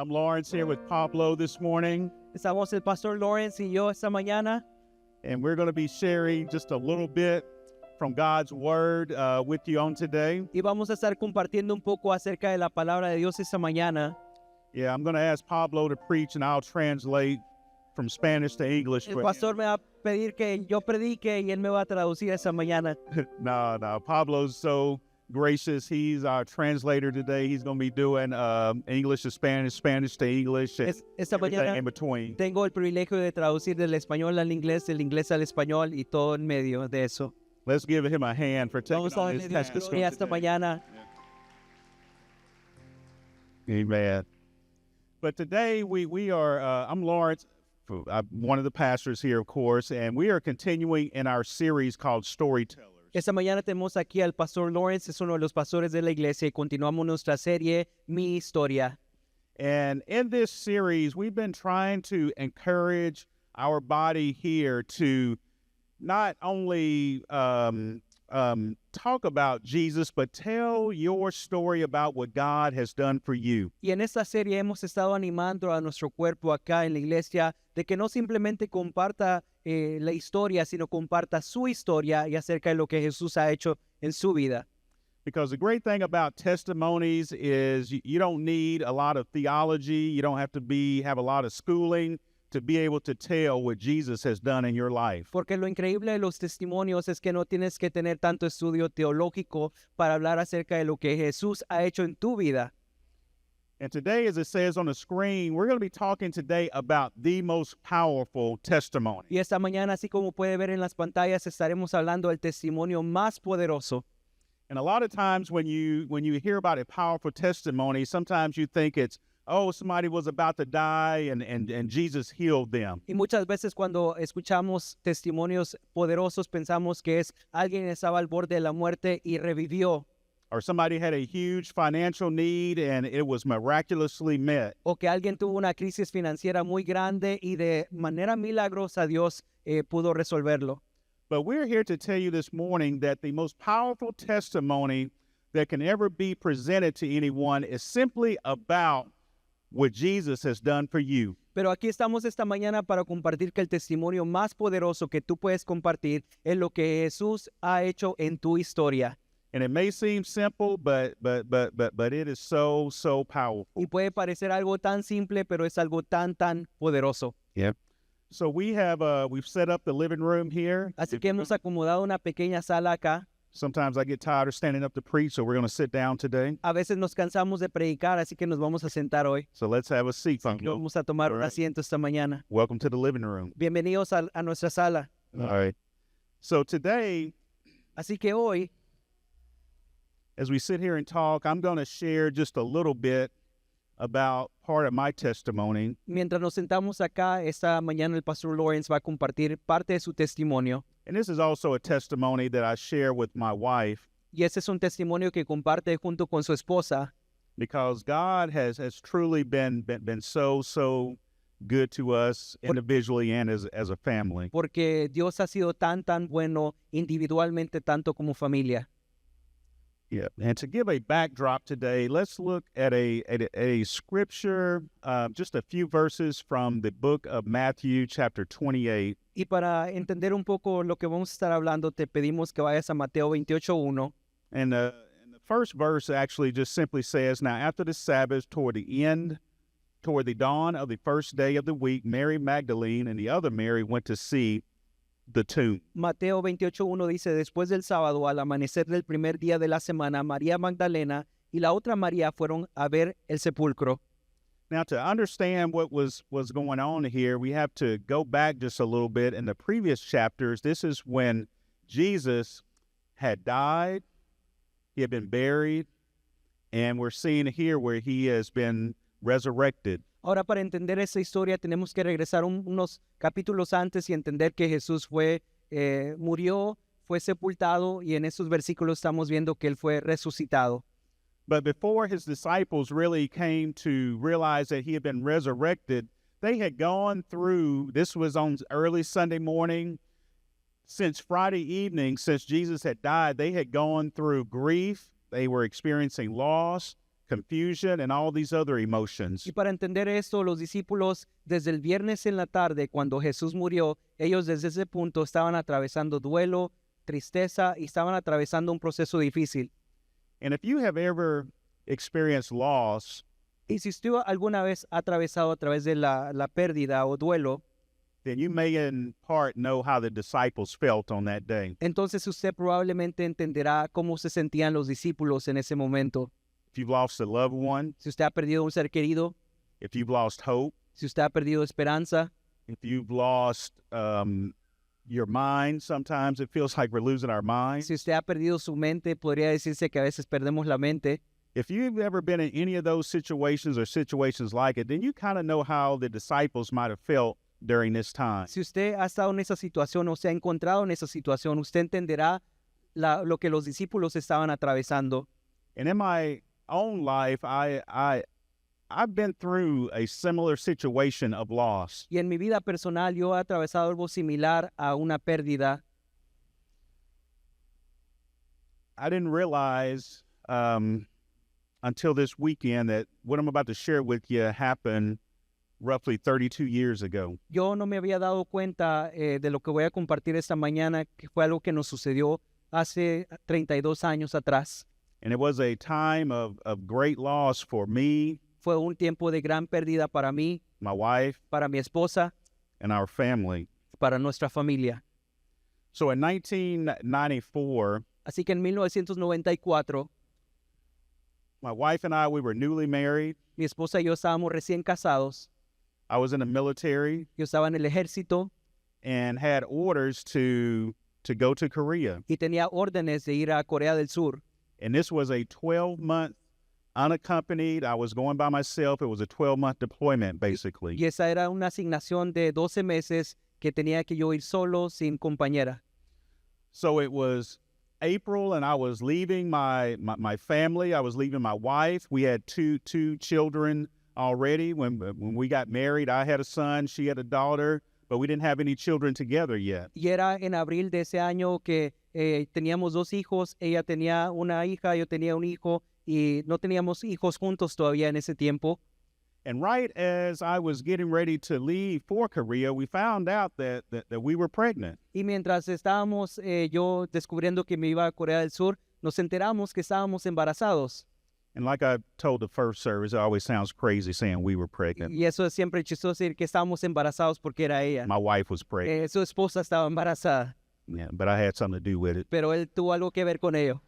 I'm Lawrence here with Pablo this morning, Estamos el pastor Lawrence y yo esta mañana and we're going to be sharing just a little bit from God's Word with you on today. y vamos a estar compartiendo un poco acerca de la palabra de Dios esta mañana. Yeah, I'm going to ask Pablo to preach, and I'll translate from Spanish to English. El pastor me va a pedir que yo predique y él me va a traducir esta mañana. No, Pablo's so gracious. He's our translator today. He's going to be doing English to Spanish, Spanish to English, and Esta everything mañana in between. tengo el privilegio de traducir del español al inglés, del inglés al español y todo en medio de eso. Let's give him a hand for taking Vamos a on darle his Dios task gloria esta today. mañana. Amen. But today we are, I'm Lawrence, I'm one of the pastors here, of course, and we are continuing in our series called Storytellers. Esta mañana tenemos aquí al pastor Lawrence, es uno de los pastores de la iglesia y continuamos nuestra serie Mi Historia. And in this series, we've been trying to encourage our body here to not only talk about Jesus, but tell your story about what God has done for you. Y en esta serie hemos estado animando a nuestro cuerpo acá en la iglesia de que no simplemente comparta la historia, sino comparta su historia y acerca de lo que Jesús ha hecho en su vida. Because the great thing about testimonies is you don't need a lot of theology. You don't have to have a lot of schooling to be able to tell what Jesus has done in your life. Porque lo increíble de los testimonios es que no tienes que tener tanto estudio teológico para hablar acerca de lo que Jesús ha hecho en tu vida. And today, as it says on the screen, we're going to be talking today about the most powerful testimony. Y esta mañana, así como puede ver en las pantallas, estaremos hablando del testimonio más poderoso. And a lot of times when you hear about a powerful testimony, sometimes you think it's, oh, somebody was about to die and Jesus healed them. Y muchas veces cuando escuchamos testimonios poderosos pensamos que es alguien estaba al borde de la muerte y revivió. Or somebody had a huge financial need and it was miraculously met. O que alguien tuvo una crisis financiera muy grande y de manera milagrosa Dios pudo resolverlo. But we're here to tell you this morning that the most powerful testimony that can ever be presented to anyone is simply about what Jesus has done for you. Pero aquí estamos esta mañana para compartir que el testimonio más poderoso que tú puedes compartir es lo que Jesús ha hecho en tu historia. And it may seem simple, but it is so powerful. Y puede parecer algo tan simple, pero es algo tan poderoso. Yep. So we've set up the living room here. Así que hemos acomodado una pequeña sala acá. Sometimes I get tired of standing up to preach, so we're going to sit down today. A veces nos cansamos de predicar, así que nos vamos a sentar hoy. So let's have a seat. Vamos a tomar un All right. asiento esta mañana. Welcome to the living room. Bienvenidos a nuestra sala. All right. So today, Así que hoy, as we sit here and talk, I'm going to share just a little bit about part of my testimony. mientras nos sentamos acá, esta mañana el pastor Lawrence va a compartir parte de su testimonio. And this is also a testimony that I share with my wife, Y ese es un testimonio que comparte junto con su esposa, because God has truly been so good to us individually and as a family. porque Dios ha sido tan bueno individualmente, tanto como familia. Yeah. And to give a backdrop today, let's look at a scripture, just a few verses from the book of Matthew, chapter 28. Y para entender un poco lo que vamos a estar hablando, te pedimos que vayas a Mateo 28:1. And the first verse actually just simply says, "Now after the Sabbath, toward the dawn of the first day of the week, Mary Magdalene and the other Mary went to see the tomb." Mateo 28:1 dice, después del sábado, al amanecer del primer día de la semana, María Magdalena y la otra María fueron a ver el sepulcro. Now, to understand what was going on here, we have to go back just a little bit. In the previous chapters, this is when Jesus had died, he had been buried, and we're seeing here where he has been resurrected. Ahora, para entender esa historia, tenemos que regresar unos capítulos antes y entender que Jesús murió, fue sepultado, y en esos versículos estamos viendo que él fue resucitado. But before his disciples really came to realize that he had been resurrected, they had gone through, this was on early Sunday morning, since Friday evening, since Jesus had died, they had gone through grief, they were experiencing loss, confusion, and all these other emotions. Y para entender esto, los discípulos desde el viernes en la tarde, cuando Jesús murió, ellos desde ese punto estaban atravesando duelo, tristeza y estaban atravesando un proceso difícil. And if you have ever experienced loss, Y si usted alguna vez ha atravesado a través de la pérdida o duelo, then you may in part know how the disciples felt on that day. entonces usted probablemente entenderá cómo se sentían los discípulos en ese momento. If you've lost a loved one, Si usted ha perdido un ser querido, if you've lost hope, si usted ha perdido esperanza, if you've lost your mind, sometimes it feels like we're losing our mind. si usted ha perdido su mente, podría decirse que a veces perdemos la mente. If you've ever been in any of those situations or situations like it, then you kind of know how the disciples might have felt during this time. Si usted ha estado en esa situación o se ha encontrado en esa situación, usted entenderá lo que los discípulos estaban atravesando. And in my own life, I've been through a similar situation of loss. Y en mi vida personal yo he atravesado algo similar a una pérdida. I didn't realize until this weekend that what I'm about to share with you happened roughly 32 years ago. Yo no me había dado cuenta de lo que voy a compartir esta mañana, que fue algo que nos sucedió hace 32 años atrás. And it was a time of great loss for me, Fue un tiempo de gran pérdida para mí, my wife, para mi esposa, and our family. para nuestra familia. So in 1994, Así que en 1994, my wife and I, we were newly married. mi esposa y yo estábamos recién casados. I was in the military Yo estaba en el ejército and had orders to go to Korea. y tenía órdenes de ir a Corea del Sur. And this was a 12-month unaccompanied. I was going by myself. It was a 12-month deployment, basically. Y esa era una asignación de 12 meses que tenía que yo ir solo, sin compañera. So it was April, and I was leaving my family. I was leaving my wife. We had two children already. When we got married, I had a son. She had a daughter, but we didn't have any children together yet. Y era en abril de ese año que teníamos 2 hijos. Ella tenía una hija, yo tenía un hijo. Y no teníamos hijos juntos todavía en ese tiempo. And right as I was getting ready to leave for Korea, we found out that we were pregnant. Y mientras estábamos yo descubriendo que me iba a Corea del Sur, nos enteramos que estábamos embarazados. And like I told the first service, it always sounds crazy saying we were pregnant. Y eso es siempre chistoso decir que estábamos embarazados porque era ella. My wife was pregnant. Su esposa estaba embarazada, Yeah, but I had something to do with it. pero él tuvo algo que ver con ello.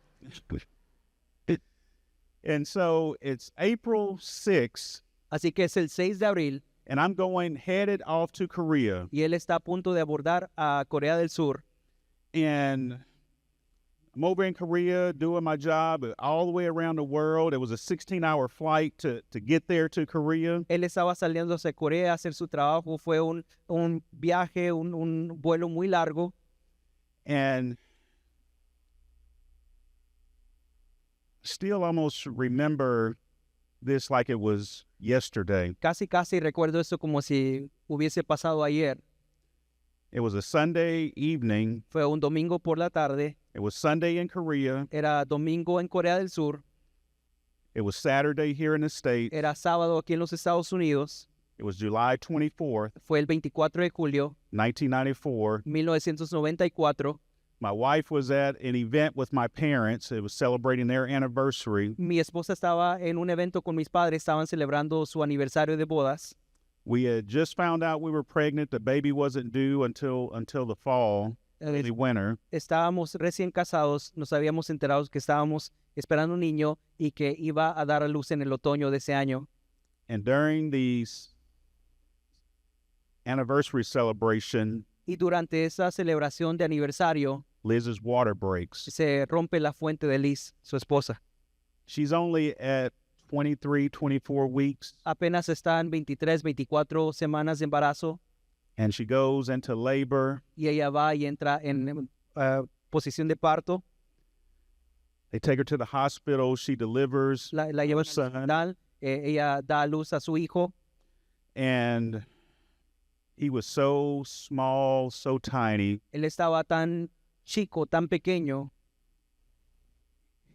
And so it's April 6th, Así que es el 6 de abril and I'm headed off to Korea. y él está a punto de abordar a Corea del Sur. And I'm over in Korea doing my job all the way around the world. It was a 16-hour flight to get there to Korea. Él estaba saliendo hacia Corea a hacer su trabajo. Fue un viaje, un vuelo muy largo. And still almost remember this like it was yesterday. Casi recuerdo eso como si hubiese pasado ayer. It was a Sunday evening. Fue un domingo por la tarde. It was Sunday in Korea. Era domingo en Corea del Sur. It was Saturday here in the States. Era sábado aquí en los Estados Unidos. It was July 24th, Fue el 24 de julio, 1994. 1994. My wife was at an event with my parents. It was celebrating their anniversary. Mi esposa estaba en un evento con mis padres. Estaban celebrando su aniversario de bodas. We had just found out we were pregnant. The baby wasn't due until the fall, the winter. Estábamos recién casados. Nos habíamos enterado que estábamos esperando un niño y que iba a dar a luz en el otoño de ese año. And during the anniversary celebration, Y durante esa celebración de aniversario, Liz's water breaks. se rompe la fuente de Liz, su esposa. She's only at 23, 24 weeks, Apenas están 23, 24 semanas de embarazo and she goes into labor. y ella va y entra en posición de parto. They take her to the hospital. She delivers La llevan al son, hospital. Ella da a luz a su hijo and he was so small, so tiny. él estaba tan chico, tan pequeño,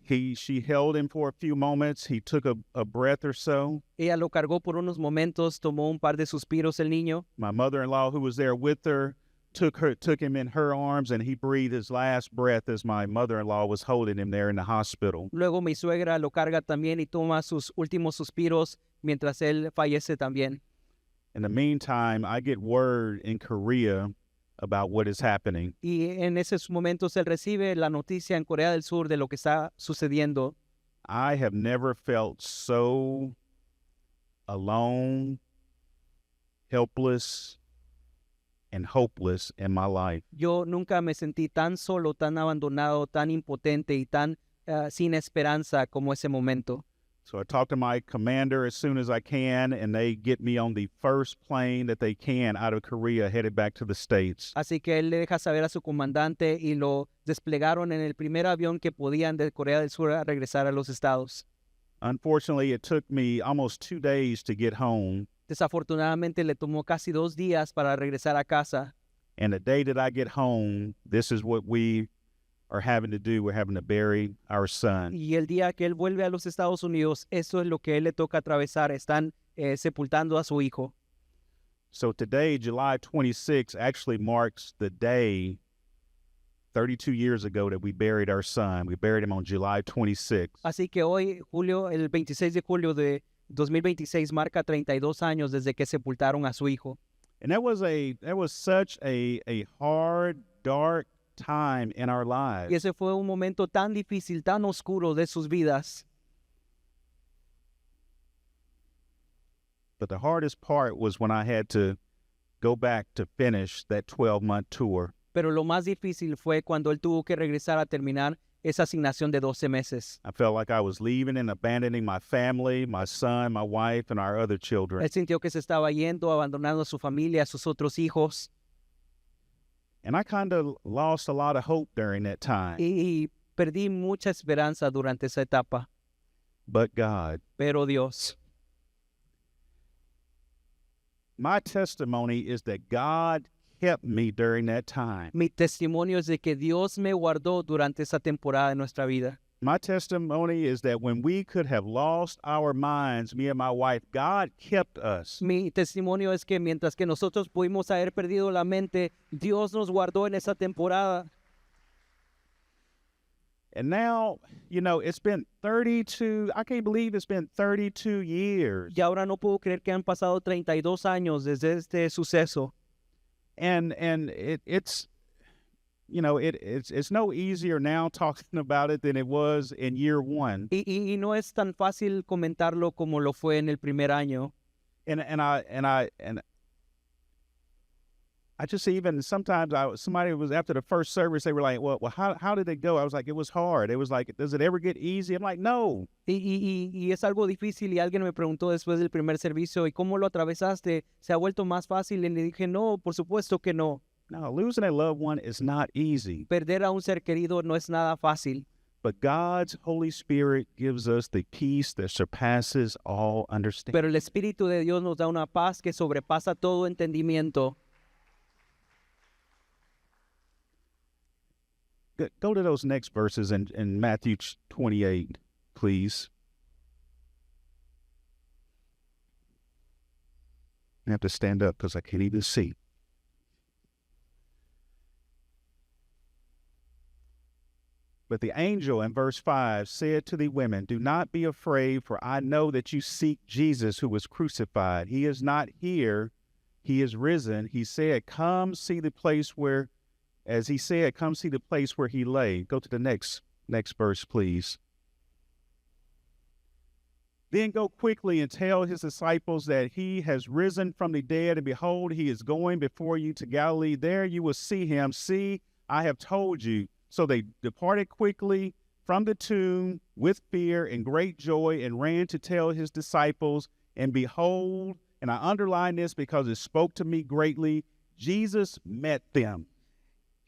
She held him for a few moments. He took a breath or so. Ella lo cargó por unos momentos, tomó un par de suspiros el niño. My mother-in-law, who was there with her, took him in her arms, and he breathed his last breath as my mother-in-law was holding him there in the hospital. Luego mi suegra lo carga también y toma sus últimos suspiros mientras él fallece también. In the meantime, I get word in Korea about what is happening. Y en esos momentos él recibe la noticia en Corea del Sur de lo que está sucediendo. I have never felt so alone, helpless, and hopeless in my life. Yo nunca me sentí tan solo, tan abandonado, tan impotente y tan sin esperanza como ese momento. So I talk to my commander as soon as I can, and they get me on the first plane that they can out of Korea, headed back to the States. Así que él le deja saber a su comandante y lo desplegaron en el primer avión que podían de Corea del Sur a regresar a los Estados. Unfortunately, it took me almost 2 days to get home, Desafortunadamente le tomó casi 2 días para regresar a casa. and the day that I get home, this is what we are having to do. We're having to bury our son. Y el día que él vuelve a los Estados Unidos, eso es lo que él le toca atravesar. Están sepultando a su hijo. So today, July 26, actually marks the day 32 years ago that we buried our son. We buried him on July 26. Así que hoy, el 26 de julio de 2026, marca 32 años desde que sepultaron a su hijo. And that was such a hard, dark time in our lives. Y ese fue un momento tan difícil, tan oscuro de sus vidas. But the hardest part was when I had to go back to finish that 12-month tour. Pero lo más difícil fue cuando él tuvo que regresar a terminar esa asignación de 12 meses. I felt like I was leaving and abandoning my family, my son, my wife, and our other children. Él sintió que se estaba yendo, abandonando a su familia, a sus otros hijos. And I kind of lost a lot of hope during that time. Y perdí mucha esperanza durante esa etapa. But God, Pero Dios, my testimony is that God kept me during that time. mi testimonio es de que Dios me guardó durante esa temporada de nuestra vida. My testimony is that when we could have lost our minds, me and my wife, God kept us. Mi testimonio es que mientras que nosotros pudimos haber perdido la mente, Dios nos guardó en esa temporada. And now, it's been 32, I can't believe it's been 32 years. Y ahora no puedo creer que han pasado 32 años desde este suceso. And it's no easier now talking about it than it was in year one. Y no es tan fácil comentarlo como lo fue en el primer año. And I just even sometimes somebody was after the first service, they were like, well, how did it go? I was like, it was hard. It was like, does it ever get easy? I'm like, no. Y es algo difícil y alguien me preguntó después del primer servicio, ¿y cómo lo atravesaste? ¿Se ha vuelto más fácil? Y le dije, no, por supuesto que no. No, losing a loved one is not easy. Perder a un ser querido no es nada fácil. But God's Holy Spirit gives us the peace that surpasses all understanding. Pero el Espíritu de Dios nos da una paz que sobrepasa todo entendimiento. Go to those next verses in Matthew 28, please. I have to stand up because I can't even see. But the angel in verse 5 said to the women, do not be afraid, for I know that you seek Jesus who was crucified. He is not here. He is risen. He said, come see the place where, as he said, come see the place where he lay. Go to the next verse, please. Then go quickly and tell his disciples that he has risen from the dead, and behold, he is going before you to Galilee. There you will see him. See, I have told you. So they departed quickly from the tomb with fear and great joy and ran to tell his disciples. And behold, and I underline this because it spoke to me greatly, Jesus met them.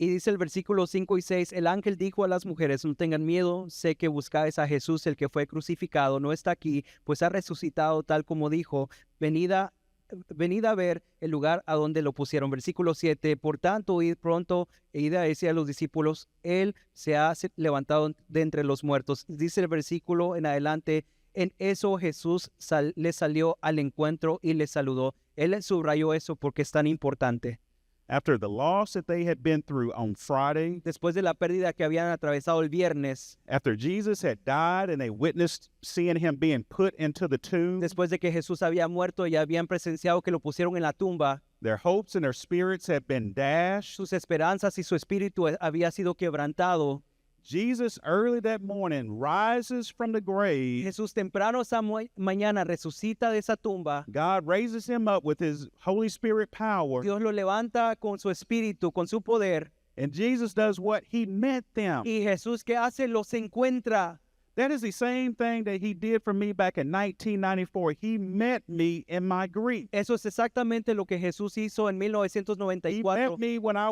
Y dice el versículo 5 y 6, el ángel dijo a las mujeres, no tengan miedo, sé que buscáis a Jesús, el que fue crucificado, no está aquí, pues ha resucitado tal como dijo, venid venid a ver el lugar a donde lo pusieron. Versículo 7, por tanto, id pronto e id a decir a los discípulos, él se ha levantado de entre los muertos. Dice el versículo en adelante, en eso Jesús le salió al encuentro y le saludó. Él subrayó eso porque es tan importante. After the loss that they had been through on Friday, Después de la pérdida que habían atravesado el viernes, after Jesus had died and they witnessed seeing him being put into the tomb, después de que Jesús había muerto y habían presenciado que lo pusieron en la tumba, their hopes and their spirits had been dashed. sus esperanzas y su espíritu había sido quebrantado. Jesus early that morning rises from the grave. Jesús temprano esa mañana resucita de esa tumba. God raises him up with his Holy Spirit power. Dios lo levanta con su espíritu, con su poder. And Jesus does what he met them. Y Jesús, ¿qué hace? Los encuentra. That is the same thing that he did for me back in 1994. He met me in my grief. Eso es exactamente lo que Jesús hizo en He 1994. met me when I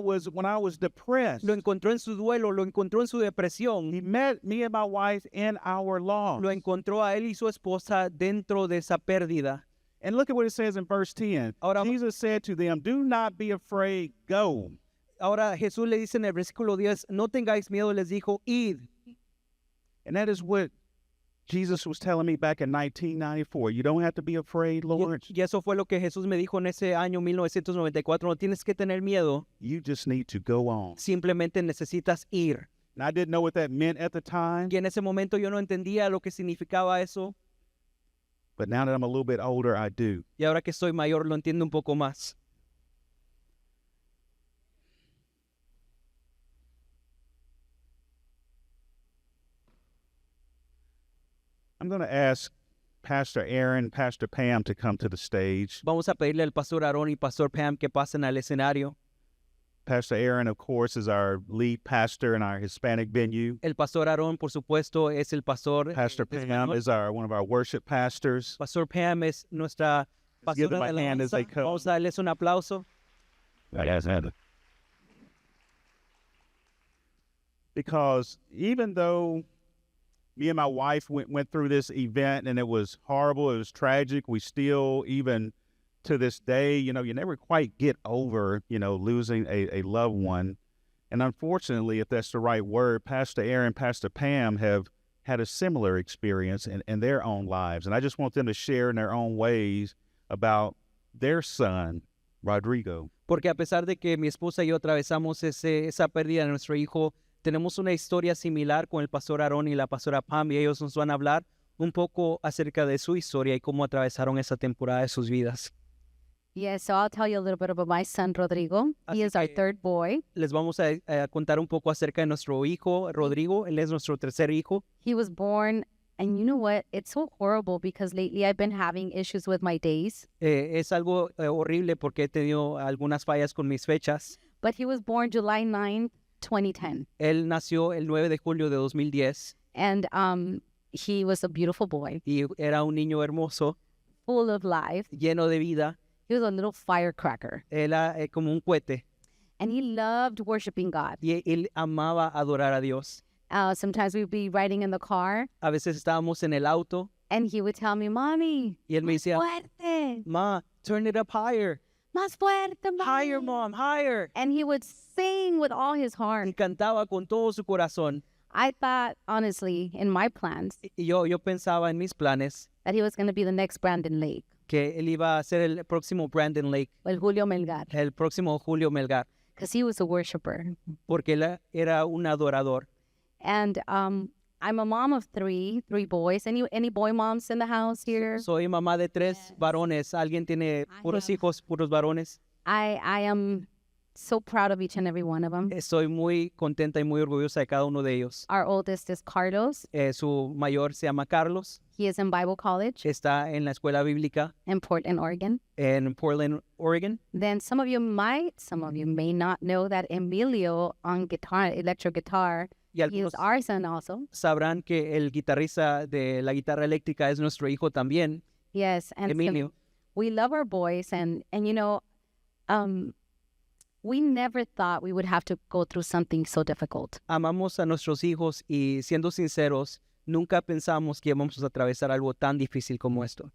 was depressed. Lo encontró en su duelo, lo encontró en su depresión. He met me and my wife in our loss. Lo encontró a él y su esposa dentro de esa pérdida. And look at what it says in verse 10. Ahora- Jesus said to them, "Do not be afraid, go." Ahora Jesús le dice en el versículo 10, no tengáis miedo, les dijo, id. And that is what Jesus was telling me back in 1994. You don't have to be afraid, Lord. Y eso fue lo que Jesús me dijo en ese año 1994. No tienes que tener miedo, You just need to go on. simplemente necesitas ir. And I didn't know what that meant at the time, Y en ese momento yo no entendía lo que significaba eso. but now that I'm a little bit older, I do. Y ahora que soy mayor lo entiendo un poco más. I'm going to ask Pastor Aaron, Pastor Pam to come to the stage. Vamos a pedirle al pastor Aarón y pastor Pam que pasen al escenario. Pastor Aaron, of course, is our lead pastor in our Hispanic venue. El pastor Aarón, por supuesto, es el pastor. Pastor de Pam español. is one of our worship pastors. Pastor Pam es nuestra Let's give them pastora a de hand as alabanza. they come. Vamos a darles un aplauso. Because even though me and my wife went through this event and it was horrible, it was tragic, we still, even to this day, you never quite get over, losing a loved one. And unfortunately, if that's the right word, Pastor Aaron, Pastor Pam have had a similar experience in their own lives. And I just want them to share in their own ways about their son, Rodrigo. Porque a pesar de que mi esposa y yo atravesamos esa pérdida de nuestro hijo, tenemos una historia similar con el pastor Aarón y la pastora Pam, y ellos nos van a hablar un poco acerca de su historia y cómo atravesaron esa temporada de sus vidas. Yes, so I'll tell you a little bit about my son, Rodrigo. Así He is our que- third boy. Les vamos a contar un poco acerca de nuestro hijo, Rodrigo. Él es nuestro tercer hijo. He was born, and you know what? It's so horrible because lately I've been having issues with my days. Es algo horrible porque he tenido algunas fallas con mis fechas. But he was born July 9th, 2010. Él nació el 9 de julio de 2010 And he was a beautiful boy, y era un niño hermoso, full of life. lleno de vida. He was a little firecracker. Era como un cohete And he loved worshiping God. y él amaba adorar a Dios. Sometimes we'd be riding in the car, A veces estábamos en el auto and he would tell me, Mommy, y él me más decía, fuerte, Ma, turn it up higher. más fuerte, Higher, Mommy." Mom, higher. And he would sing with all his heart. Y cantaba con todo su corazón. I thought, honestly, in my plans, Y yo pensaba en mis planes that he was going to be the next Brandon Lake, que él iba a ser el próximo Brandon Lake, o el Julio Melgar, el próximo Julio Melgar, because he was a worshiper. porque él era un adorador. And I'm a mom of three boys. Any boy moms in the house here? Soy mamá de 3 varones. ¿Alguien tiene puros am. hijos, puros varones? I am so proud of each and every one of them. Estoy muy contenta y muy orgullosa de cada uno de ellos. Our oldest is Carlos. Su mayor se llama Carlos, He is in Bible college está en la escuela bíblica in Portland, Oregon. en Portland, Oregon. Then some of you may not know that Emilio on guitar, electric guitar, Y he algunos is our son also. sabrán que el guitarrista de la guitarra eléctrica es nuestro hijo también, Yes, and so Emilio. we love our boys, and we never thought we would have to go through something so difficult. Amamos a nuestros hijos y siendo sinceros, nunca pensamos que íbamos a atravesar algo tan difícil como esto.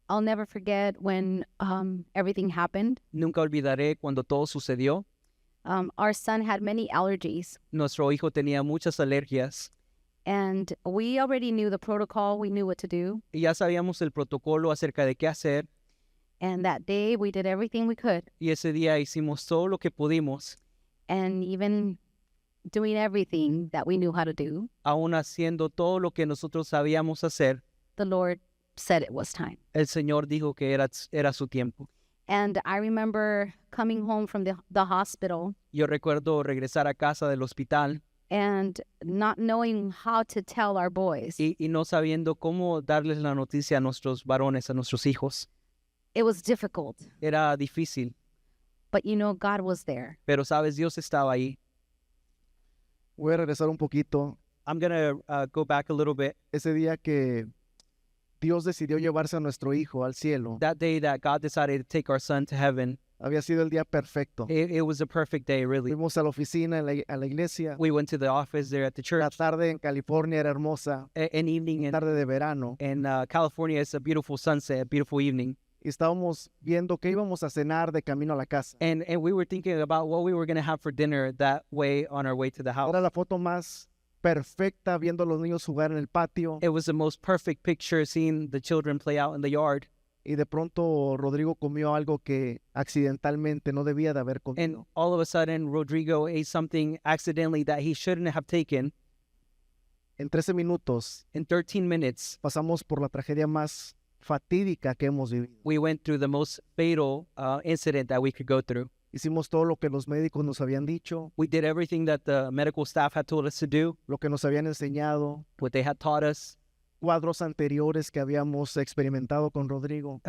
I'll never forget when everything happened. Nunca olvidaré cuando todo sucedió. Our son had many allergies, Nuestro hijo tenía muchas alergias and we already knew the protocol. We knew what to do. y ya sabíamos el protocolo acerca de qué hacer. And that day, we did everything we could. Y ese día hicimos todo lo que pudimos, And even doing everything that we knew how to do, aún haciendo todo lo que nosotros sabíamos hacer. the Lord said it was time. El Señor dijo que era su tiempo. And I remember coming home from the hospital Yo recuerdo regresar a casa del hospital and not knowing how to tell our boys. y no sabiendo cómo darles la noticia a nuestros varones, a nuestros hijos. It was difficult, Era difícil, but God was there. pero sabes, Dios estaba ahí. Voy a regresar un poquito. I'm going to go back a little bit. Ese día que Dios decidió llevarse a nuestro hijo al cielo, That day that God decided to take our son to heaven, había sido el día perfecto. it was a perfect day, really. Fuimos a la oficina, a la iglesia. We went to the office there at the La church. tarde en California era hermosa, An evening tarde de verano. in California, it's a beautiful sunset, a beautiful evening. Y estábamos viendo qué íbamos a cenar de camino a la casa. And we were thinking about what we were going to have for dinner that way on our way to the house. Era la foto más perfecta viendo a los niños jugar en el patio. It was the most perfect picture seeing the children play out in the yard. Y de pronto Rodrigo comió algo que accidentalmente no debía de haber And comido. all of a sudden, Rodrigo ate something accidentally that he shouldn't have taken. En 13 minutos In 13 minutes, pasamos por la tragedia más fatídica que hemos vivido. we went through the most fatal incident that we could go through. Hicimos todo lo que los médicos nos habían dicho, We did everything that the medical staff had told us to do, lo que nos habían enseñado, what they had taught us cuadros anteriores que habíamos experimentado con Rodrigo.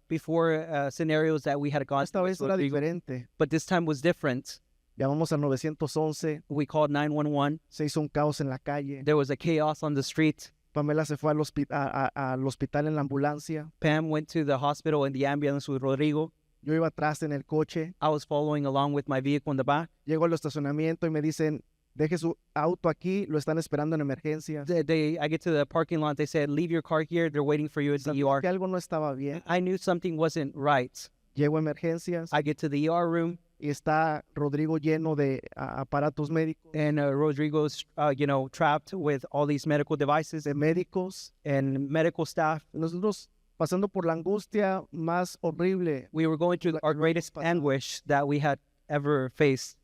before scenarios that we had gone Esta through vez with era Rodrigo. diferente. But this time was different. Llamamos al 911, We called 911. se hizo un caos en la calle. There was a chaos on the street. Pamela se fue al hospital en la ambulancia. Pam went to the hospital in the ambulance with Rodrigo. Yo iba atrás en el coche. I was following along with my vehicle in the back. Llego al estacionamiento y me dicen, deje su auto aquí, lo están esperando en emergencias. I get to the parking lot. They said, leave your car here. They're waiting for you at the Sabía ER. que algo no estaba bien. I knew something wasn't right. Llego a emergencias I get to the ER room, y está Rodrigo lleno de aparatos médicos, and Rodrigo's, trapped with all these medical devices de médicos. and medical staff. Nosotros pasando por la angustia más horrible. We were going through our greatest anguish that we had ever faced.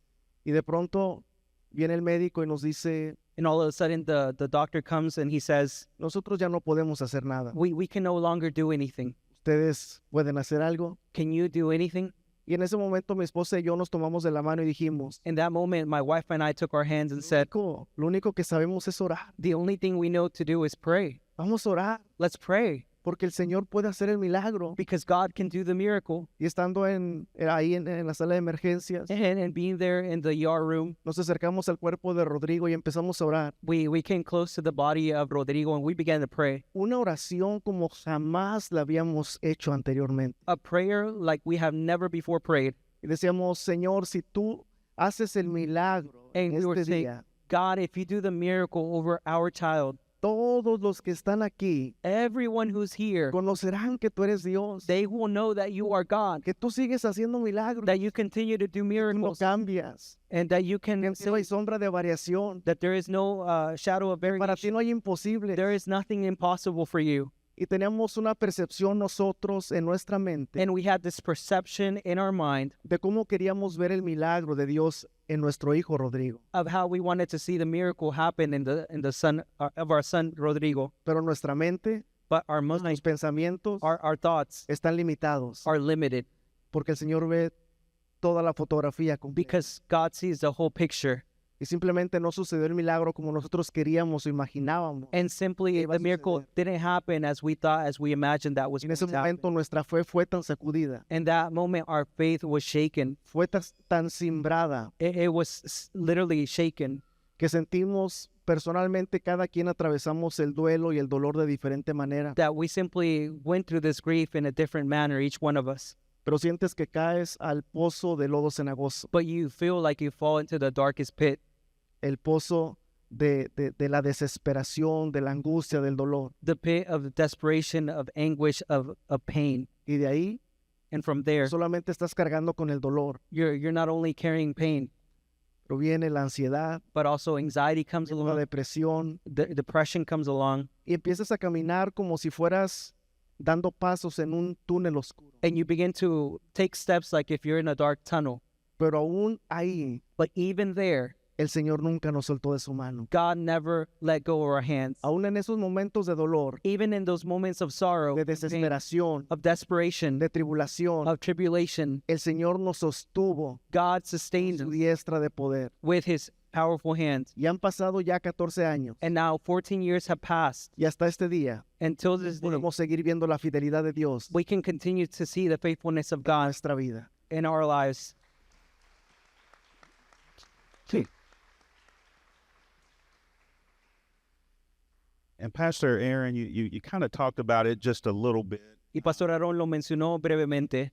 Y de pronto viene el médico y nos dice, And all of a sudden, the doctor comes and he says, nosotros ya no podemos hacer nada. we can no longer do anything. ¿Ustedes pueden hacer algo? Can you do anything? Y en ese momento mi esposa y yo nos tomamos de la mano y dijimos, In that moment, my wife and I took our hands and said, lo único que sabemos es orar. the only thing we know to do is pray. Vamos a orar Let's pray porque el Señor puede hacer el milagro. because God can do the miracle. Y estando ahí en la sala de emergencias, And being there in the ER room, nos acercamos al cuerpo de Rodrigo y empezamos a orar. we came close to the body of Rodrigo and we began to pray. Una oración como jamás la habíamos hecho anteriormente. A prayer like we have never before prayed. Y decíamos, Señor, si tú haces el milagro en And we were este saying, día, God, if you do the miracle over our child, todos los que están aquí everyone who's here, conocerán que tú eres Dios, they will know that you are God, que tú sigues haciendo milagros, that you continue to do tú no miracles, cambias, and that you can, que no hay sombra de variación, that there is no shadow of para ti variation. no hay imposible. There is nothing impossible for you. Y teníamos una percepción nosotros en nuestra mente And we had this perception in our mind de cómo queríamos ver el milagro de Dios en nuestro hijo Rodrigo. of how we wanted to see the miracle happen in the son of our son Rodrigo. Pero nuestra mente, But our nuestros mind, pensamientos our thoughts están limitados are limited porque el Señor ve toda la fotografía completa. because God sees the whole picture. Y simplemente no sucedió el milagro como nosotros queríamos o imaginábamos. And simply, iba a the miracle suceder. didn't happen as we thought, as we imagined that was Y en going ese to happen. momento nuestra fe fue tan sacudida, In that moment, our faith was shaken. fue tan cimbrada, It was literally shaken que sentimos personalmente cada quien atravesamos el duelo y el dolor de diferente manera. that we simply went through this grief in a different manner, each one of us. Pero sientes que caes al pozo de lodo cenagoso, But you feel like you fall into the darkest pit, el pozo de la desesperación, de la angustia, del dolor. the pit of desperation, of anguish, of pain. Y de ahí And from there, solamente estás cargando con el dolor. you're not only carrying pain, Pero viene la ansiedad, but also anxiety comes la along, depresión, depression comes along, y empiezas a caminar como si fueras dando pasos en un túnel oscuro. and you begin to take steps like if you're in a dark tunnel. Pero aún ahí, But even there, el Señor nunca nos soltó de su mano. God never let go of our hands. Aún en esos momentos de dolor, Even in those moments of sorrow, de of pain, desesperación, of desperation, de tribulación, of tribulation, el Señor nos sostuvo God con sustained su us diestra de poder. with his powerful hand. Y han pasado ya 14 años. And now 14 years have passed. Y hasta este día Until this day, podemos seguir viendo la fidelidad de Dios we can continue to see the faithfulness of en God nuestra vida. in our lives. Sí. And Pastor Aaron, you kind of talked about it just a little bit, Y Pastor Aaron lo mencionó brevemente,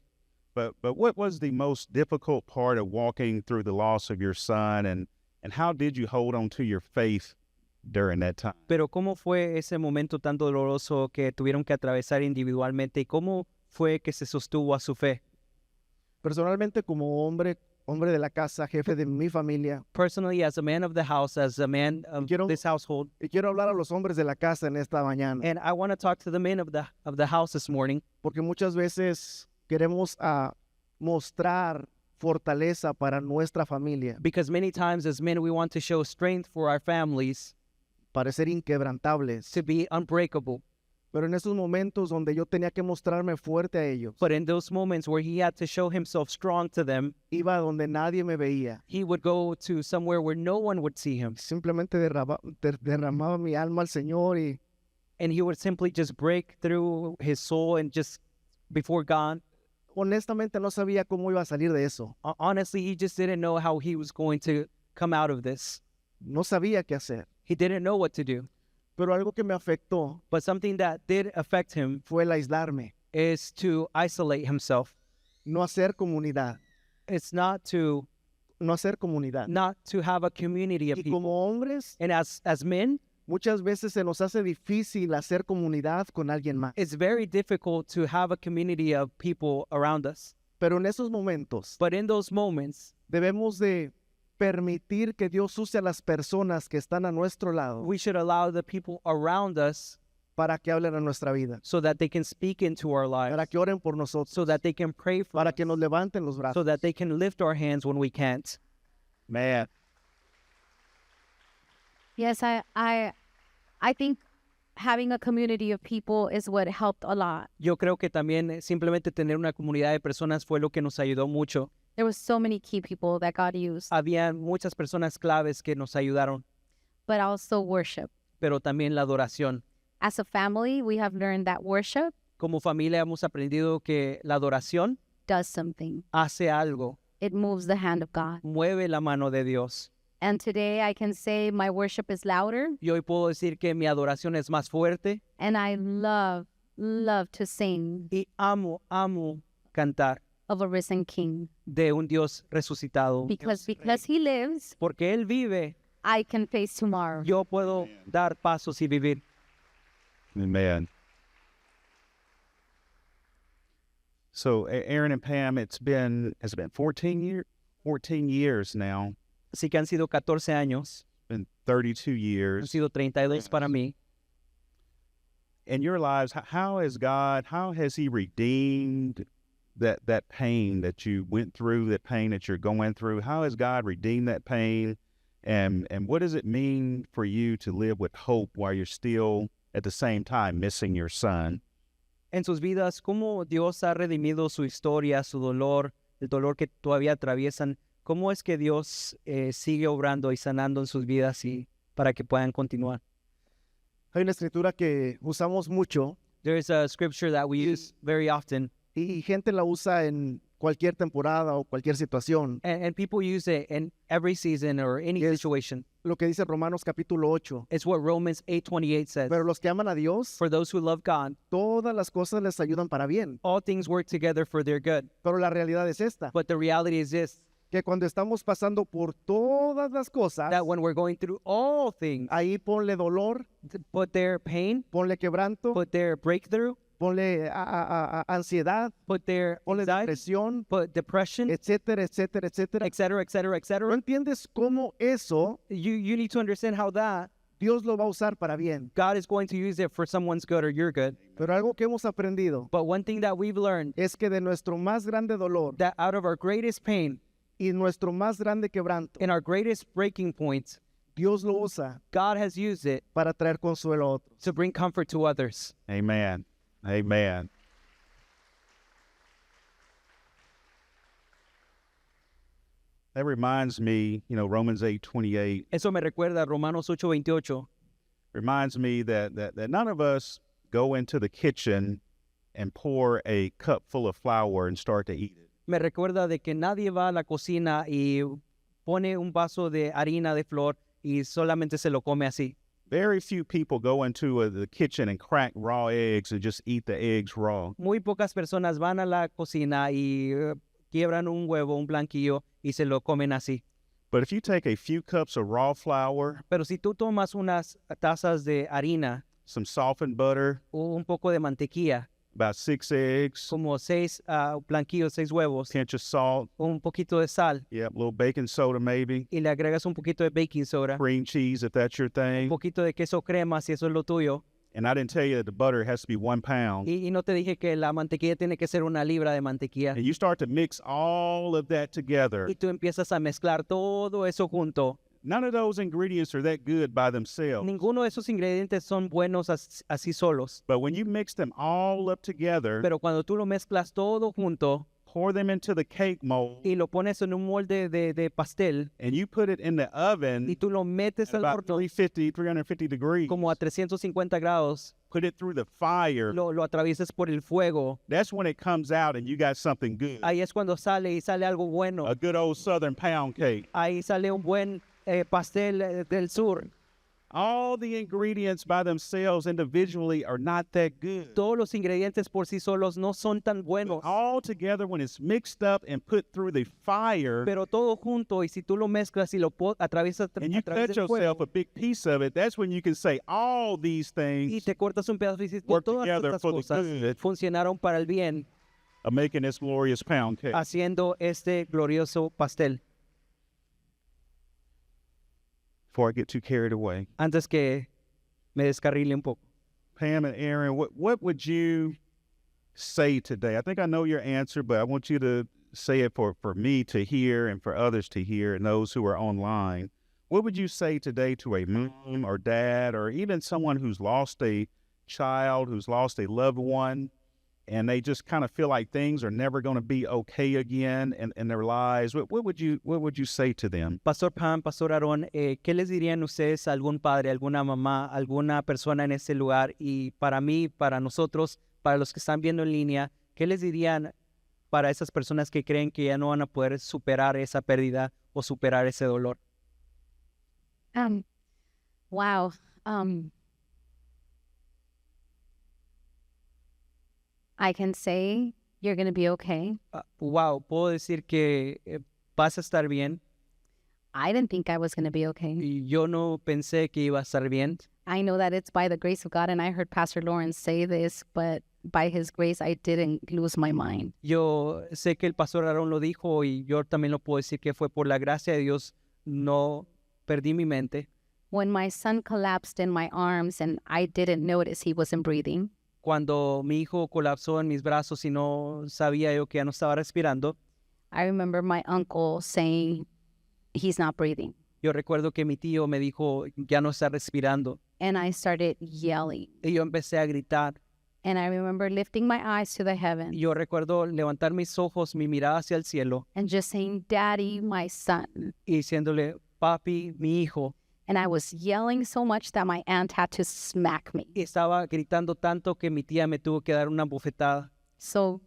but what was the most difficult part of walking through the loss of your son, and how did you hold on to your faith during that time? pero ¿cómo fue ese momento tan doloroso que tuvieron que atravesar individualmente y cómo fue que se sostuvo a su fe? Personalmente, como hombre de la casa, jefe de mi familia, Personally, as a man of the house, as a man of Quiero- this household, y quiero hablar a los hombres de la casa en esta mañana, and I want to talk to the men of the house this morning, porque muchas veces queremos mostrar fortaleza para nuestra familia, because many times as men we want to show strength for our families, parecer inquebrantables. to be unbreakable. Pero en esos momentos donde yo tenía que mostrarme fuerte a ellos, But in those moments where he had to show himself strong to them, iba a donde nadie me veía. he would go to somewhere where no one would see him. Simplemente derramaba mi alma al Señor y And he would simply just break through his soul and just before God. honestamente no sabía cómo iba a salir de eso. Honestly, he just didn't know how he was going to come out of this. No sabía qué hacer. He didn't know what to do. Pero algo que me afectó But something that did affect him fue el aislarme, is to isolate himself. no hacer comunidad, It's not to have a community of Y people. como hombres, And as men, muchas veces se nos hace difícil hacer comunidad con alguien más. it's very difficult to have a community of people around us. Pero en esos momentos But in those moments, debemos de permitir que Dios use a las personas que están a nuestro lado we should allow the people around us para que hablen a nuestra vida, so that they can speak into our lives, para que oren por nosotros, so that they can pray for para us, que nos levanten los so brazos. that they can lift our hands when we can't. Man, Yes, I think having a community of people is what helped a lot. Yo creo que también simplemente tener una comunidad de personas fue lo que nos ayudó mucho. There was so many key people that God used, Había muchas personas claves que nos ayudaron, but also worship. pero también la adoración. As a family, we have learned that worship Como familia hemos aprendido que la adoración does something. hace algo, It moves the hand of God. mueve la mano de Dios. And today I can say my worship is louder, Y hoy puedo decir que mi adoración es más fuerte and I love to sing y amo cantar of a risen King. de un Dios resucitado. Because he lives, Porque Él vive, I can face tomorrow. yo puedo dar pasos y vivir. amen. So Aaron and Pam, has it been 14 years now, Así que han sido 14 años, been 32 han years. sido 32 para mí. In your lives, how has he redeemed that pain that you went through, that pain that you're going through? How has God redeemed that pain? And what does it mean for you to live with hope while you're still at the same time missing your son? En sus vidas, cómo Dios ha redimido su historia, su dolor, el dolor que todavía atraviesan. ¿Cómo es que Dios sigue obrando y sanando en sus vidas y para que puedan continuar? Hay una escritura que usamos mucho There is a scripture that we use very often, y gente la usa en cualquier temporada o cualquier situación. and people use it in every season or any Yes. situation. Lo que dice Romanos capítulo 8. It's what Romans 8:28 says. Pero los que aman a Dios, For those who love God, todas las cosas les ayudan para bien. all things work together for their good. Pero la realidad es esta. But the reality is this, que cuando estamos pasando por todas las cosas, that when we're going through all things, ahí ponle dolor, put their pain, ponle quebranto, put their breakthrough, ponle ansiedad, put their ponle anxiety, depresión, put depression, etcétera, etcétera, etcétera. etc., etc., ¿No etc. entiendes cómo eso You need to understand how that Dios lo va a usar para bien? God is going to use it for someone's good or your good. Pero algo que hemos aprendido But one thing that we've learned, es que de nuestro más grande dolor that out of our greatest pain y nuestro más grande quebranto, and our greatest breaking points, Dios lo usa God has used it para traer consuelo a otros. to bring comfort to others. Amen. Amen. That reminds me, Romans 8:28 Eso me recuerda a Romanos 8:28. reminds me that none of us go into the kitchen and pour a cup full of flour and start to eat it. Me recuerda de que nadie va a la cocina y pone un vaso de harina de flor y solamente se lo come así. Very few people go into the kitchen and crack raw eggs and just eat the eggs raw. Muy pocas personas van a la cocina y quiebran un huevo, un blanquillo y se lo comen así. But if you take a few cups of raw flour, Pero si tú tomas unas tazas de harina some softened butter, o un poco de mantequilla, about 6 eggs, como 6 blanquillos, 6 huevos, pinch of salt, un poquito de sal a little baking soda maybe, y le agregas un poquito de baking soda, cream cheese if that's your un thing. poquito de queso crema si eso es lo tuyo. And I didn't tell you that the butter has to be 1 pound. Y no te dije que la mantequilla tiene que ser una libra de mantequilla. And you start to mix all of that together. Y tú empiezas a mezclar todo eso junto. None of those ingredients are that good by themselves. Ninguno de esos ingredientes son buenos así solos. But when you mix them all up together, Pero cuando tú lo mezclas todo junto pour them into the cake mold, y lo pones en un molde de pastel and you put it in the oven y tú lo metes at al about horno 350 degrees, como a 350 grados, put it through the fire, lo atraviesas por el fuego. that's when it comes out and you got something good. Ahí es cuando sale y sale algo bueno. A good old southern pound cake. Ahí sale un buen pastel del sur. All the ingredients by themselves individually are not that good. Todos los ingredientes por sí solos no son tan buenos. All together, when it's mixed up and put through the fire, Pero todo junto y si tú lo mezclas y lo atraviesas and you a través cut del fuego yourself a big piece of it, that's when you can say all these y things te cortas un pedazo y dices, work todas together estas for the cosas good funcionaron para el bien of making this glorious pound cake. haciendo este glorioso pastel. Before I get too carried away, Antes que me descarrile un poco. Pam and Aaron, what would you say today? I think I know your answer, but I want you to say it for me to hear and for others to hear and those who are online. What would you say today to a mom or dad or even someone who's lost a child, who's lost a loved one, and they just kind of feel like things are never going to be okay again in their lives? What would you say to them? Pastor Pam, Pastor Aarón, ¿qué les dirían ustedes a algún padre, alguna mamá, alguna persona en este lugar? Y para mí, para nosotros, para los que están viendo en línea, ¿qué les dirían para esas personas que creen que ya no van a poder superar esa pérdida o superar ese dolor? Wow. I can say you're going to be okay. Wow, puedo decir que vas a estar bien. I didn't think I was going to be okay. Y yo no pensé que iba a estar bien. I know that it's by the grace of God, and I heard Pastor Lawrence say this, but by his grace, I didn't lose my mind. Yo sé que el pastor Aarón lo dijo y yo también lo puedo decir que fue por la gracia de Dios, no perdí mi mente. When my son collapsed in my arms and I didn't notice he wasn't breathing, Cuando mi hijo colapsó en mis brazos y no sabía yo que ya no estaba respirando, I remember my uncle saying, he's not breathing. yo recuerdo que mi tío me dijo, ya no está respirando. And I started yelling. Y yo empecé a gritar. And I remember lifting my eyes to the Y heavens yo recuerdo levantar mis ojos, mi mirada hacia el cielo and just saying, Daddy, my son. y diciéndole, papi, mi hijo. And I was yelling so much that my aunt had to smack me. Y estaba gritando tanto que mi tía me tuvo que dar una bofetada. So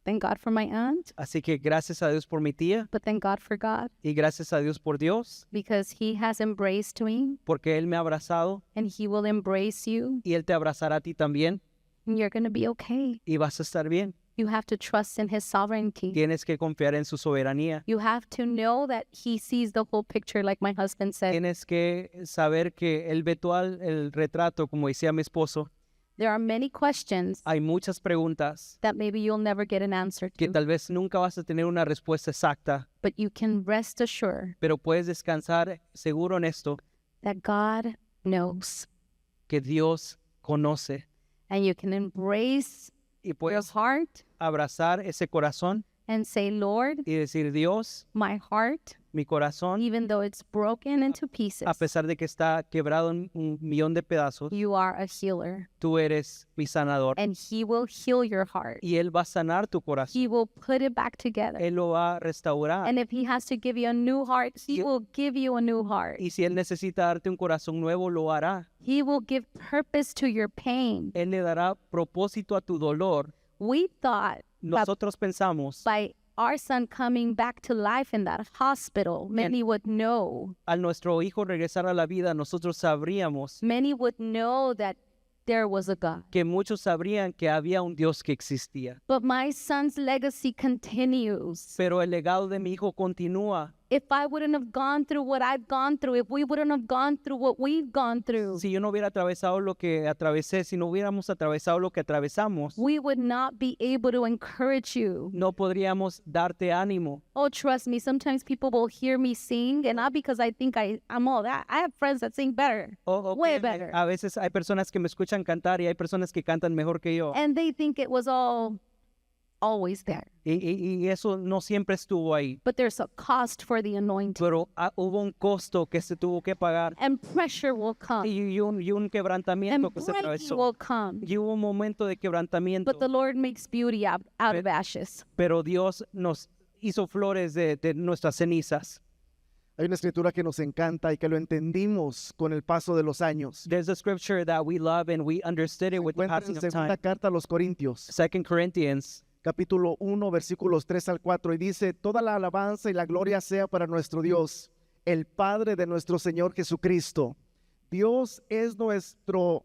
thank God for my aunt, Así que gracias a Dios por mi tía but thank God for God y gracias a Dios por Dios, because he has embraced me porque Él me ha abrazado and he will embrace you y Él te abrazará a ti también and you're going to be okay. y vas a estar bien. You have to trust in his sovereignty. Tienes que confiar en su soberanía. You have to know that he sees the whole picture, like my husband said. Tienes que saber que él ve todo el retrato, como decía mi esposo. There are many questions Hay muchas preguntas that maybe you'll never get an answer que to, tal vez nunca vas a tener una respuesta exacta, but you can rest assured pero puedes descansar seguro en esto, that God knows. que Dios conoce. And you can embrace Y your puedes heart abrazar ese corazón and say, Lord, y decir, Dios, my heart, mi corazón, even though it's broken into pieces, a pesar de que está quebrado en un millón de pedazos, you are a healer. tú eres mi sanador. And he will heal your heart. Y Él va a sanar tu corazón. He will put it back together. Él lo va a restaurar. And if he has to give you a new heart, he Y- will give you a new heart. Y si Él necesita darte un corazón nuevo, lo hará. He will give purpose to your pain. Él le dará propósito a tu dolor. We thought Nosotros pensamos, by our son coming back to life in that hospital, many would know. al nuestro hijo regresar a la vida, nosotros sabríamos Many would know that there was a God. que muchos sabrían que había un Dios que existía. But my son's legacy continues. Pero el legado de mi hijo continúa. If I wouldn't have gone through what I've gone through, if we wouldn't have gone through what we've gone through, Si yo no hubiera atravesado lo que atravesé, si no hubiéramos atravesado lo que atravesamos, we would not be able to encourage you. no podríamos darte ánimo. Oh, trust me, sometimes people will hear me sing, and not because I think I'm all that. I have friends that sing better, O way créeme, better. a veces hay personas que me escuchan cantar y hay personas que cantan mejor que yo. And they think it was all always there. Y eso no siempre estuvo ahí. But there's a cost for the anointing, Pero hubo un costo que se tuvo que pagar and pressure will come, y un quebrantamiento and que se breaking atravesó. will come. Y hubo un momento de quebrantamiento. But the Lord makes beauty out of ashes. Pero Dios nos hizo flores de nuestras cenizas. Hay una escritura que nos encanta y que lo entendimos con el paso de los años. There's a scripture that we love and we understood it with the Encuentra passing en of segunda time. carta a los Corintios, 2 Corinthians capítulo 1, versículos 3 al 4, y dice, toda la alabanza y la gloria sea para nuestro Dios, el Padre de nuestro Señor Jesucristo. Dios es nuestro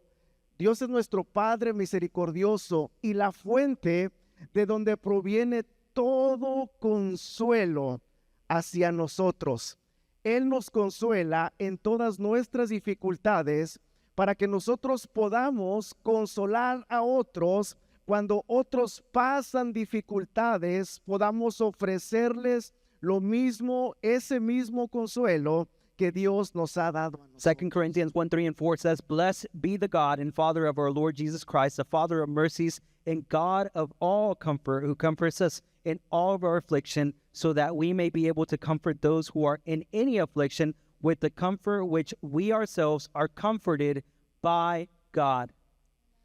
Padre misericordioso y la fuente de donde proviene todo consuelo hacia nosotros. Él nos consuela en todas nuestras dificultades para que nosotros podamos consolar a otros. Cuando otros pasan dificultades, podamos ofrecerles lo mismo, ese mismo consuelo que Dios nos ha dado a nosotros. 2 Corinthians 1, 3, and 4 says, Blessed be the God and Father of our Lord Jesus Christ, the Father of mercies and God of all comfort, who comforts us in all of our affliction, so that we may be able to comfort those who are in any affliction with the comfort which we ourselves are comforted by God.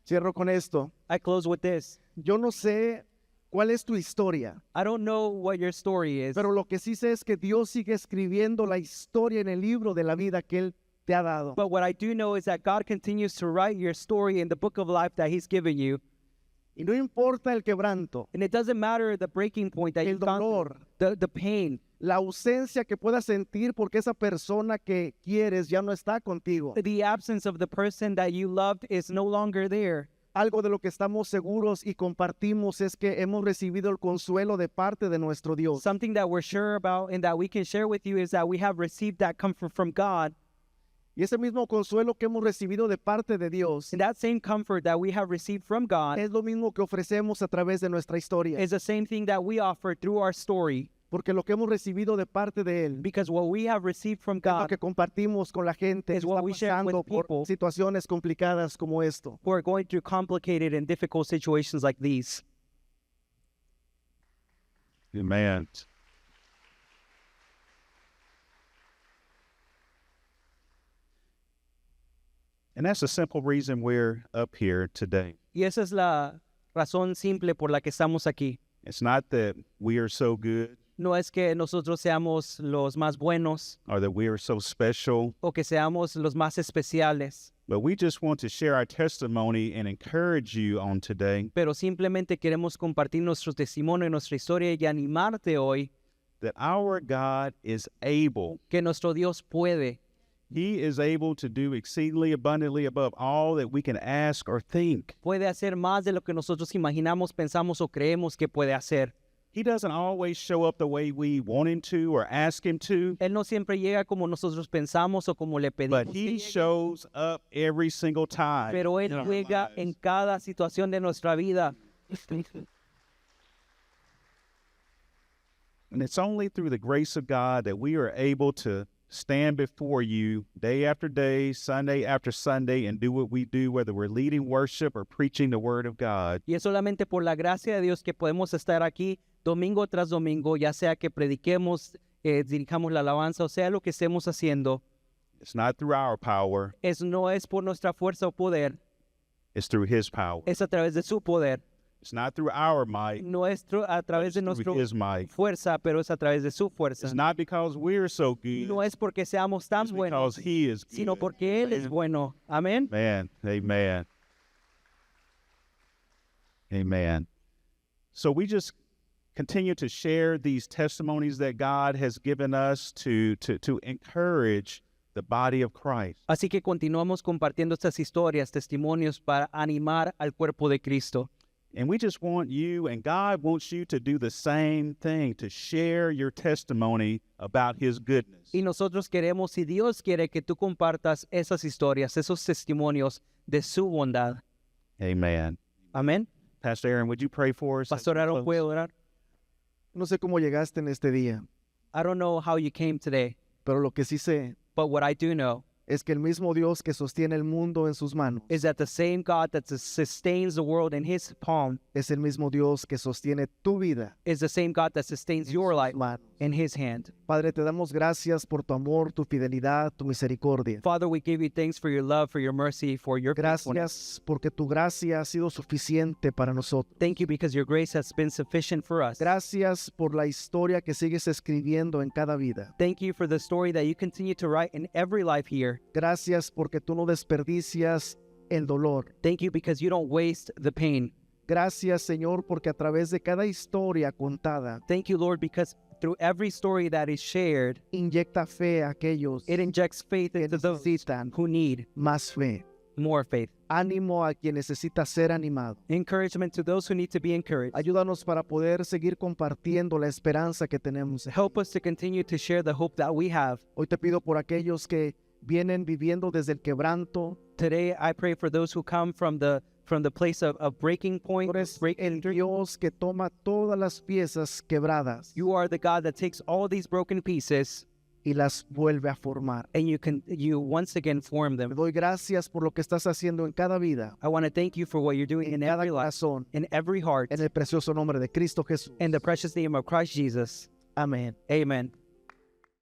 Cierro con esto. I close with this. Yo no sé cuál es tu historia, I don't know what your story is, pero lo que sí sé es que Dios sigue escribiendo la historia en el libro de la vida que Él te ha dado. but what I do know is that God continues to write your story in the book of life that He's given you. Y no importa el quebranto, And it doesn't matter the breaking point that el you've gone dolor, through, the pain, la ausencia que puedas sentir porque esa persona que quieres ya no está contigo. the absence of the person that you loved is no longer there. Algo de lo que estamos seguros y compartimos es que hemos recibido el consuelo de parte de nuestro Dios. Something that we're sure about and that we can share with you is that we have received that comfort from God. Y ese mismo consuelo que hemos recibido de parte de Dios And that same comfort that we have received from God es lo mismo que ofrecemos a través de nuestra historia. is the same thing that we offer through our story. Porque lo que hemos recibido de parte de Él Because what we have received from es lo God que compartimos con la gente que is what está we share with pasando por people. situaciones complicadas como esto. who are going through complicated and difficult situations like these. Amen. And that's the simple reason we're up here today. Y esa es la razón simple por la que estamos aquí. It's not that we are so good No es que nosotros seamos los más buenos or that we are so special, o que seamos los más especiales, but we just want to share our testimony and encourage you on today pero simplemente queremos compartir nuestro testimonio y nuestra historia y animarte hoy that our God is able, que nuestro Dios puede, He is able to do exceedingly abundantly above all that we can ask or think. Puede hacer más de lo que nosotros imaginamos, pensamos o creemos que puede hacer. He doesn't always show up the way we want him to or ask him to, Él no siempre llega como nosotros pensamos o como le pedimos. but que he llegue, shows up every single time. pero Él in our juega lives. en cada situación de nuestra vida. And it's only through the grace of God that we are able to stand before you day after day, Sunday after Sunday, and do what we do, whether we're leading worship or preaching the word of God. Y es solamente por la gracia de Dios que podemos estar aquí domingo tras domingo, ya sea que prediquemos, dirijamos la alabanza, o sea lo que estemos haciendo. It's not through our power, No es por nuestra fuerza o poder, it's through his power. es a través de su poder. It's not through our might, No es a través de it's nuestra through his might. fuerza, pero es a través de su fuerza. It's not because we're so good, No es porque seamos tan it's buenos, because he is sino good. porque Él es bueno. Amén. Amen. Amen. Amen. So we just continue to share these testimonies that God has given us to encourage the body of Christ. Así que continuamos compartiendo estas historias, testimonios para animar al cuerpo de Cristo. And we just want you, and God wants you to do the same thing, to share your testimony about his goodness. Y nosotros queremos, si Dios quiere, que tú compartas esas historias, esos testimonios de su bondad. Amen. Amén. Pastor Aaron, would you pray for us? as Pastor we Aaron, close? ¿puede orar? No sé cómo llegaste en este día, I don't know how you came today, pero lo que sí sé but what I do know es que el mismo Dios que sostiene el mundo en sus manos is that the same God that sustains the world in his palm es el mismo Dios que sostiene tu vida is the same God that sustains your life manos. in his hand. Padre, te damos gracias por tu amor, tu fidelidad, tu misericordia. Father, we give you thanks for your love, for your mercy, for your faithfulness. Gracias porque tu gracia ha sido suficiente para nosotros. Thank you because your grace has been sufficient for us. Gracias por la historia que sigues escribiendo en cada vida. Thank you for the story that you continue to write in every life here. Gracias porque tú no desperdicias el dolor. Thank you because you don't waste the pain. Gracias, Señor, porque a través de cada historia contada, Thank you, Lord, because through every story that is shared, inyecta fe a aquellos it injects faith que into those necesitan who need más fe. more faith. Ánimo a quien necesita ser animado. Encouragement to those who need to be encouraged. Ayúdanos para poder seguir compartiendo la esperanza que tenemos. Help us to continue to share the hope that we have. Hoy te pido por aquellos que vienen viviendo desde el quebranto. Today, I pray for those who come from the place of breaking point. Tú eres el Dios que toma todas las piezas quebradas You are the God that takes all these broken pieces y las vuelve a formar. and you once again form Te them. doy gracias por lo que estás haciendo en cada vida, I want to thank you for what you're doing en in cada every life, corazón, in every heart, en el precioso nombre de Cristo Jesús. in the precious name of Christ Jesus. Amén. Amen.